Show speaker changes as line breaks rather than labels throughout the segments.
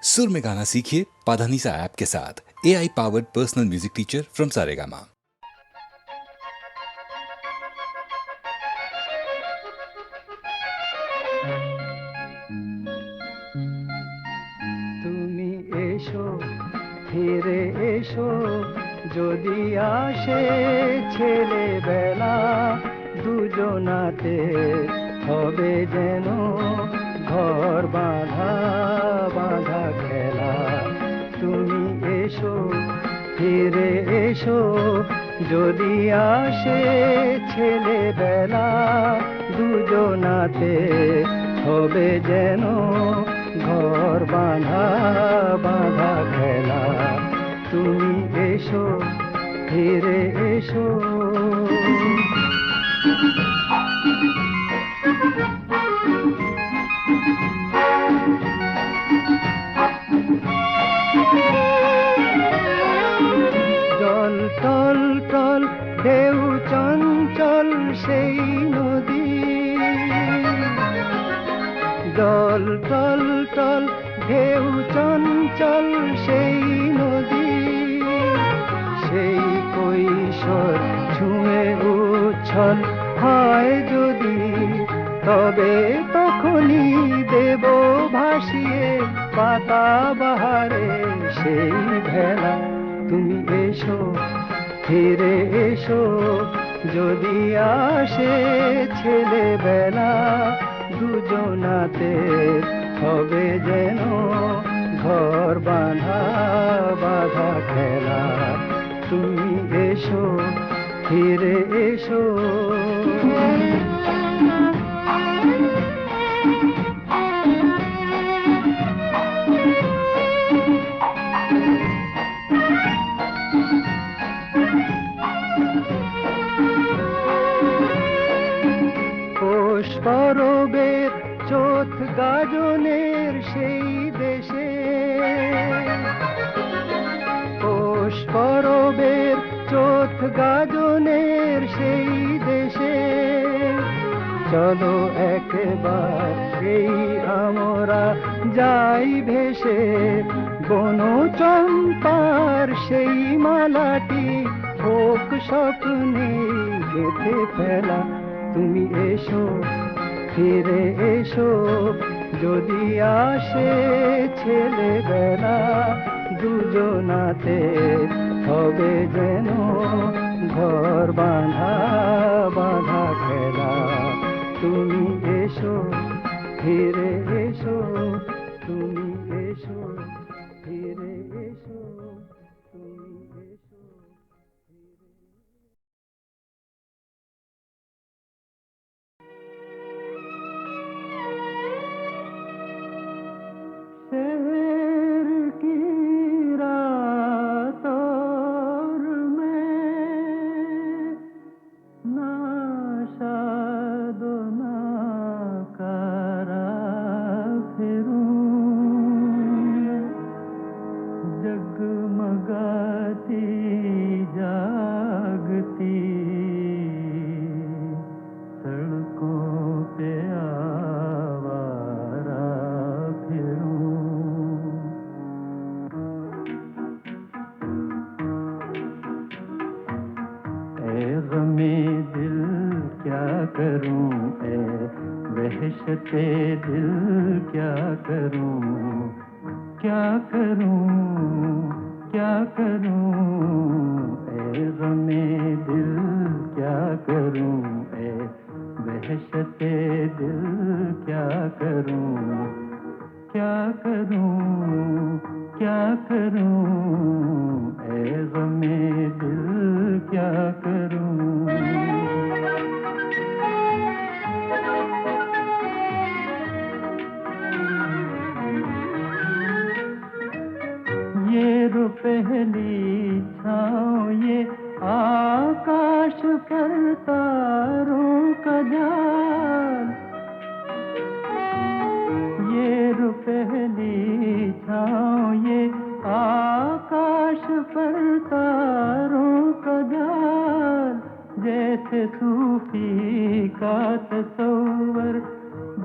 सुर में गाना सीखिए पाधानीसा ऐप के साथ। AI powered personal music teacher from Saregama.
তুমি এসো ফিরে এসো যদি আসে ছেলেবেলা, দুজনাতে হবে যেন ঘর বাঁধা বাঁধা খেলা। তুমি এসো ফিরে এসো যদি আসে ছেলেবেলা, দুজনাতে হবে যেন ঘর বাঁধা বাঁধা খেলা। তুমি এসো ফিরে এসো। জল টল টল ঢেউ চঞ্চল সেই নদী, জল টল টল ঢেউ চঞ্চল সেই নদী, সেই কৈশোর ছুঁয়ে উচ্ছল হয় যদি, তবে তখনই দেব ভাসিয়ে পাতা বাহারে সেই ভেলা। তুমি এসো ফিরে এসো যদি আসে ছেলেবেলা, দুজনাতে হবে যেন ঘর বাঁধা বাঁধা খেলা। তুমি এসো ফিরে এসো। পৌষ পরবের চোথ গাজনের সেই দেশে, পৌষ পরবের চোথ গাজনের সেই দেশে, চলো একবার সেই আমরা যাই ভেসে, বন চম্পার সেই মালাটি হোক স্বপ্নে গেঁথে ফেলা। তুমি এসো ফিরে এসো যদি আসে ছেলেবেলা, দুজনাতে হবে যেন ঘর বাঁধা বাঁধা খেলা। তুমি এসো ফিরে এসো, তুমি এসো ফিরে এসো, তুমি এসো। शहर की रातों में ना शाद ना कारा फिरूं, जगमगाती जागती सड़कों पे आवारा फिरूं। ए गमे दिल क्या करूं, ए वहशते दिल क्या करूं, क्या करूं क्या करूं। ए गमे दिल क्या करूं, ए वहशते दिल क्या करूं, क्या करूं क्या करूं। ए गमे दिल क्या करूं। ये रो पहली छाँव, ये आकाश पर तारों का जाल, ये रो पहली छाँव, ये आकाश पर तारों का जाल, जैसे सूफी का तस्वर,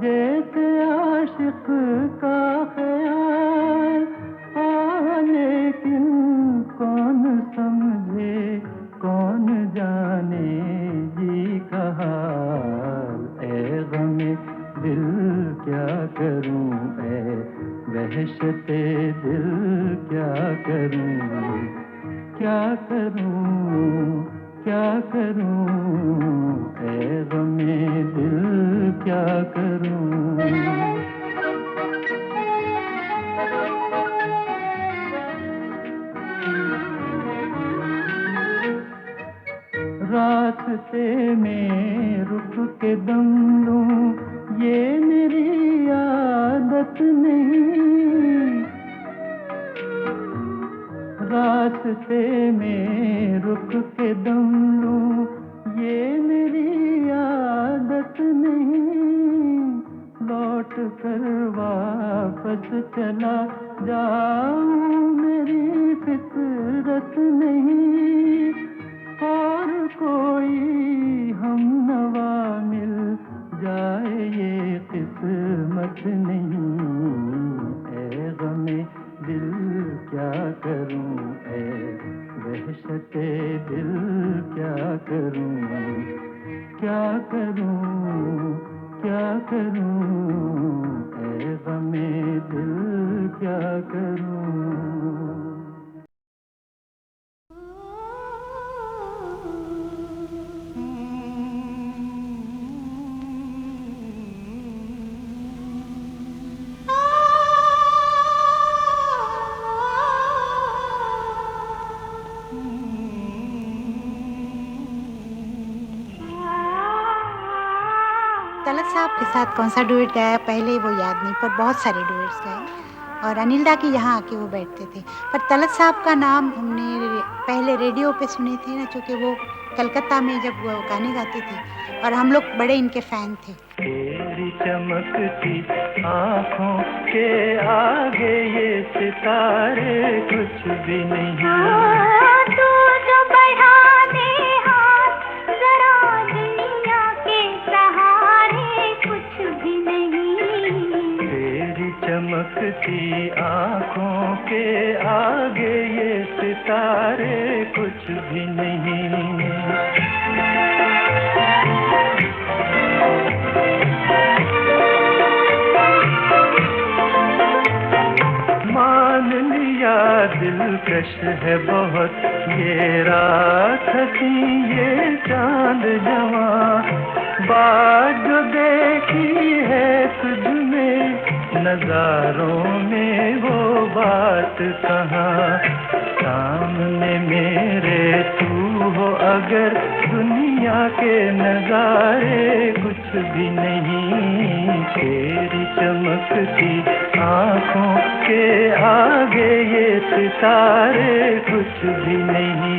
जैसे आशिक का ख्याल, वहशते दिल क्या करूं, क्या करूं, क्या करूं, ऐ गमे दिल क्या करूं। रास्ते में रुक के दम लूं, ये मेरी आदत नहीं। रास्ते में रुक के दम लूं, ये मेरी आदत नहीं। लौट कर वापस चला जाऊं, मेरी फितरत नहीं। और कोई हम नवा मिल जाए, ये किस्मत नहीं। ऐ गमे दिल क्या करूं, ऐ वहशते दिल क्या करूं, क्या करूं, क्या करूं, ऐ गमे दिल क्या करूं।
तलत साहब के साथ कौन सा डुएट गाया पहले वो याद नहीं, पर बहुत सारे डुएट्स गाए। और अनिल दा की यहाँ आके वो बैठते थे। पर तलत साहब का नाम हमने पहले रेडियो पे सुने थे ना, चूँकि वो कलकत्ता में जब वो गाने गाते थे और हम लोग बड़े इनके फ़ैन थे।
तेरी चमकती आँखों के आगे ये सितारे कुछ भी नहीं।
तू जो बढ़ा दे हाथ जरा दुनिया के सहारे कुछ भी नहीं।
तेरी चमकती आँखों के आगे ये सितारे कुछ भी नहीं। मान लिया दिलकश है बहुत ये रात हसी ये चांद जवां। बात जो देखी है तुझ में नजारों में वो बात कहाँ। सामने मेरे तू हो अगर दुनिया के नजारे कुछ भी नहीं। तेरी चमकती आँखों के आगे ये सितारे कुछ भी नहीं।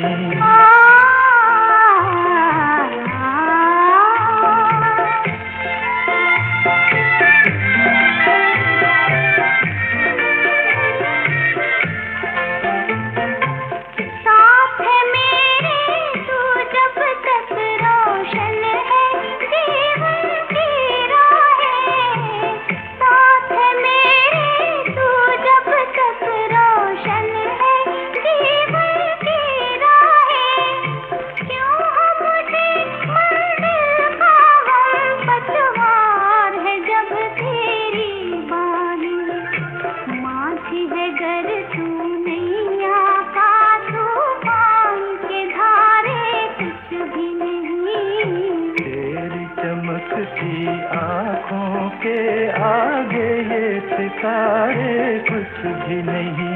आँखों के आगे ये सितारे कुछ भी नहीं।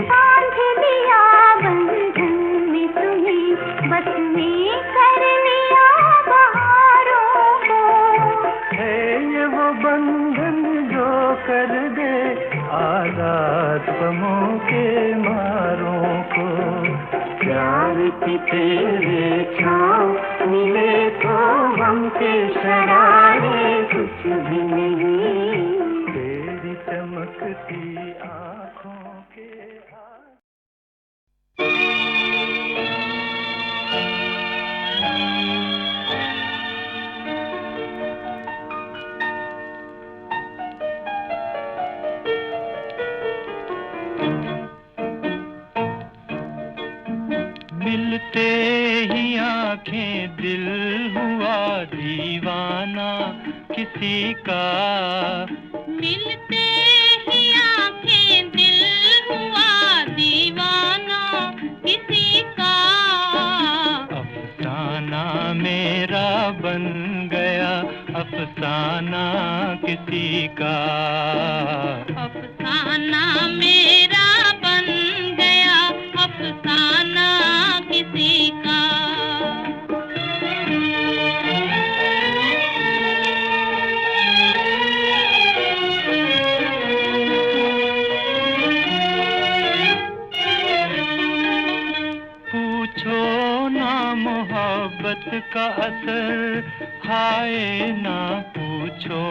बांध दिया बंधन में तुम्हें, बस में कर लिया बहारों को।
है ये वो बंधन जो कर दे आजाद गमों के मारों को। प्यार की तेरे छाँव मिले तो हम के शरारे कुछ भी नहीं। तेरी चमकती आँखों के मिलते ही आंखें दिल हुआ दीवाना किसी का,
मिलते ही आंखें दिल हुआ दीवाना किसी का।
अफसाना मेरा बन गया अफसाना किसी का,
अफसाना मेरा बन गया अफसाना किसी का।
पूछो ना मोहब्बत का असर, हाय ना पूछो,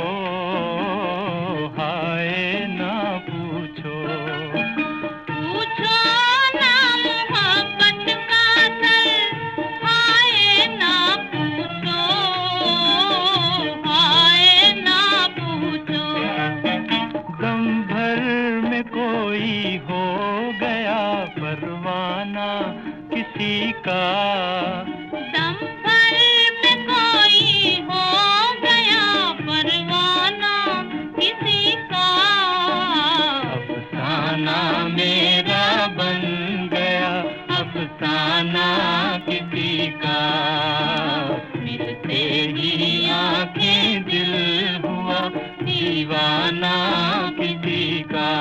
हाय ना पूछो।
पूछो ना मोहब्बत का असर, हाय ना पूछो, हाय ना पूछो।
दम भर में कोई हो गया परवाना किसी का,
दम भर में कोई हो गया परवाना किसी का।
अफसाना मेरा बन गया अफसाना किसी का, मिलते ही आंखें दिल हुआ दीवाना किसी का।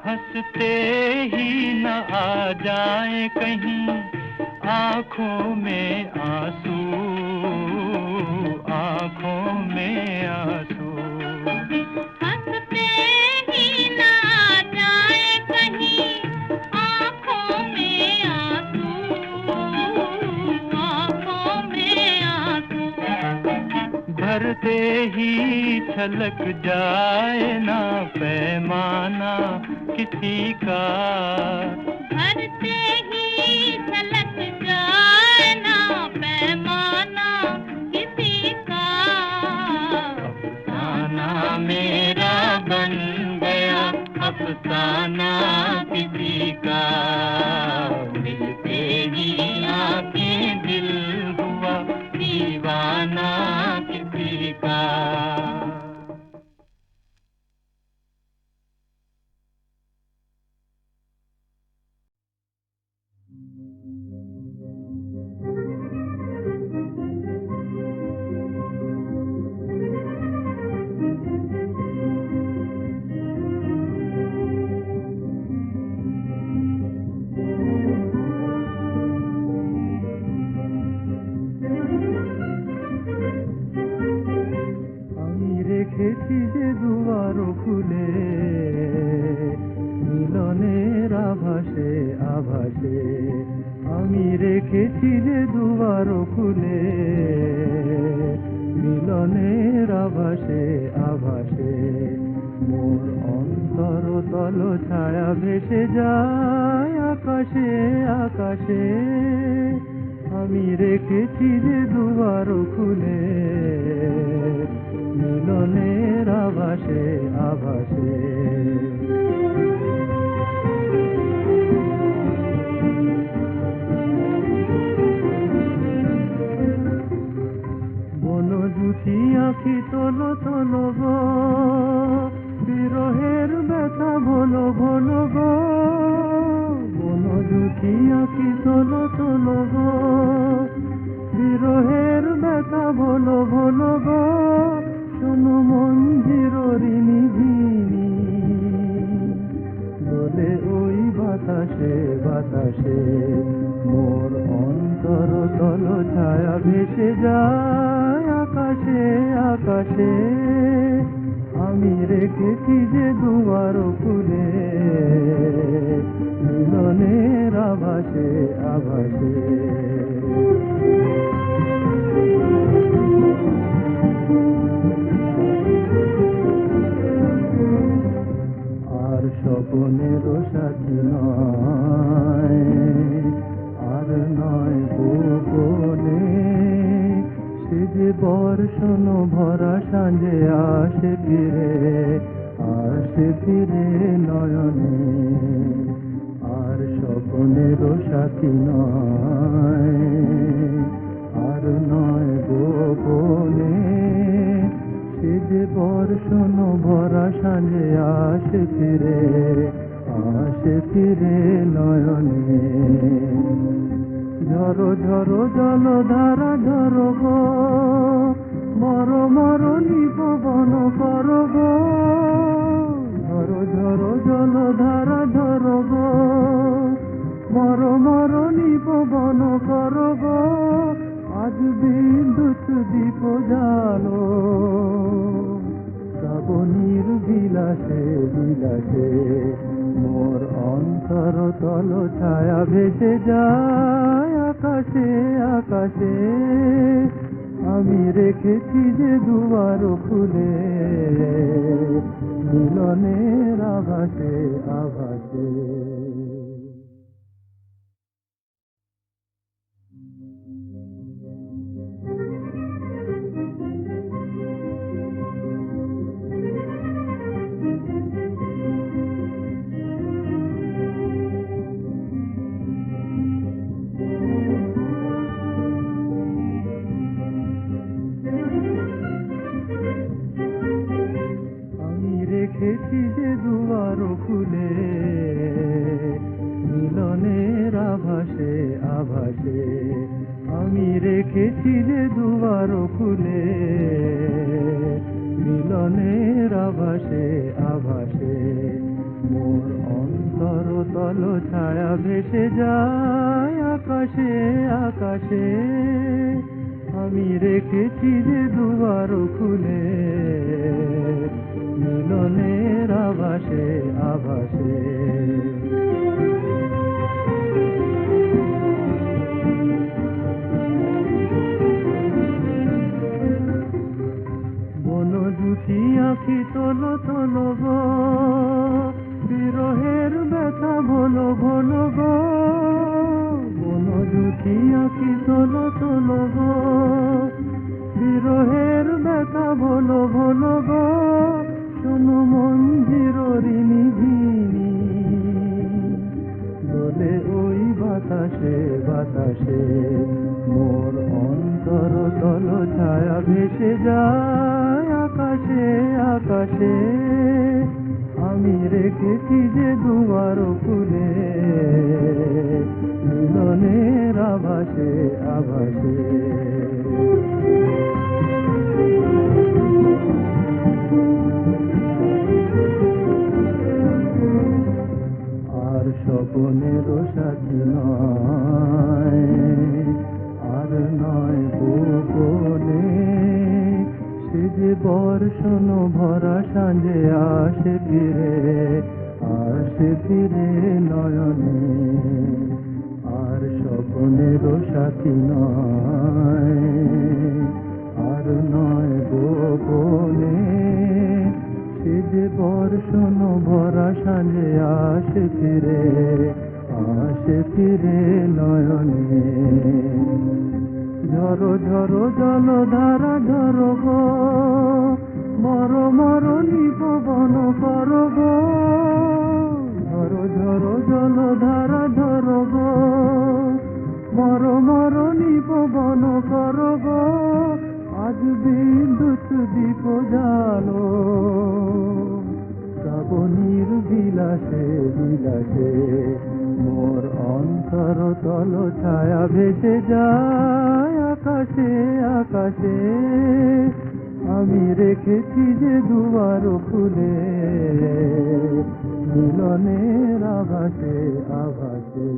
हंसते ही न आ जाए कहीं आँखों में आंसू, आँखों में आंसू।
हंसते ही ना आ जाए कहीं आँखों में आंसू, आँखों में आंसू।
भरते ही छलक जाए ना पैमाना किसी का,
भरते ही छलक जाए ना पैमाना किसी का।
अफसाना मेरा बन गया अफसाना किसी का, मिलते ही आंखें दिल हुआ दीवाना किसी का। রেখেছি যে দুয়ারো খুলে মিলনের আভাসে আভাসে, আমি রেখেছি যে দুয়ারো খুলে মিলনের আভাসে আভাসে। মোর অন্তর তল ছায়া ভেসে যায় আকাশে আকাশে, আমি রেখেছি যে দুয়ারো খুলে মিলনের আভাসে আভাসে। বনজুতি আঁখি তোলো তোলো গো, বিরহের ব্যথা ভোলো ভোলো গো। বনজুতি আঁখি তোলো তোলো গো, বিরহের ব্যথা ভোলো ভোলো গো। শোনো মঞ্জির ঋণী ঝিনি দোলে ওই বাতাসে বাতাসে, মোর অন্তর তল ছায়া ভেসে যায় আকাশে আকাশে, আমি রেখেছি যে দুয়ারো খুলে মিলনের আভাসে আভাসে। আর স্বপনের সাথী নয়, আর নয় গোপনে সে যে বর্ষণ ভরা সাঁঝে আসে ফিরে নয়নে, আর স্বপ্নেরও সাথী নয়, আর নয় গোপনে। সে যে বর্ষণ ভরা সাঁঝে আসে ফিরে নয়নে। ঝরো ঝরো জলধারা ঝরো গো, মর মর নিপবন কর গো। ঝরো ঝরো জলধারা ঝরো গো, মর মর নিপবন কর গো। আজ বিদ্যুৎ দীপ জালো, শ্রাবণীর বিলাসে বিলাসে মোর অন্তর তল ছায়া ভেসে যায় আকাশে আকাশে। আমি রেখেছি যে দুয়ার খুলে, মিলনের আভাসে আভাসে। রেখেছি যে দুয়ার খুলে, মিলনের আভাসে আভাসে। আমি রেখেছি যে দুয়ার খুলে, মিলনের আভাসে আভাসে। মোর অন্তর তল ছায়া ভেসে যায় আকাশে আকাশে। আমি রেখেছি যে দুয়ার খুলে, মিলনের আভাসে আভাসে। বনজুতি আঁখি তোলো তোলো গো, বিরহের ব্যথা ভোলো ভোলো গো। বনজুতি আঁখি তোলো তোলো গো, বিরহের ব্যথা ভোলো ভোলো গো। শোনো মঞ্জির ঋণী ঝিনি, দোলে ওই বাতাসে বাতাসে। মোর অন্তর তল ছায়া ভেসে যায় আকাশে আকাশে। আমি রেখেছি যে দুয়ার খুলে, মিলনের আভাসে আভাসে। আর স্বপ্নেরও সাথী নয়, আর নয় গোপনে। সে যে বর্ষণ ভরা সাঁঝে আসে ফিরে নয়নে, আর স্বপ্নেরও সাথী নয়, আর নয় গোপনে। সে যে বর্ষণ ভরা সাঁঝে আসে ফিরে নয়নে। ঝরো ঝরো জলধারা ঝরো গো, মর মর নিপবন কর গো। ঝরো ঝরো জলধারা ঝরো গো, মর মর নিপবন কর গো। আজ বিদ্যুৎ দীপ জালো, শ্রাবণীর বিলাসে বিলাসে। মোর অন্তর তল ছায়া ভেসে যায় আকাশে আকাশে। আমি রেখেছি যে দুয়ার খুলে, মিলনের আভাসে আভাসে।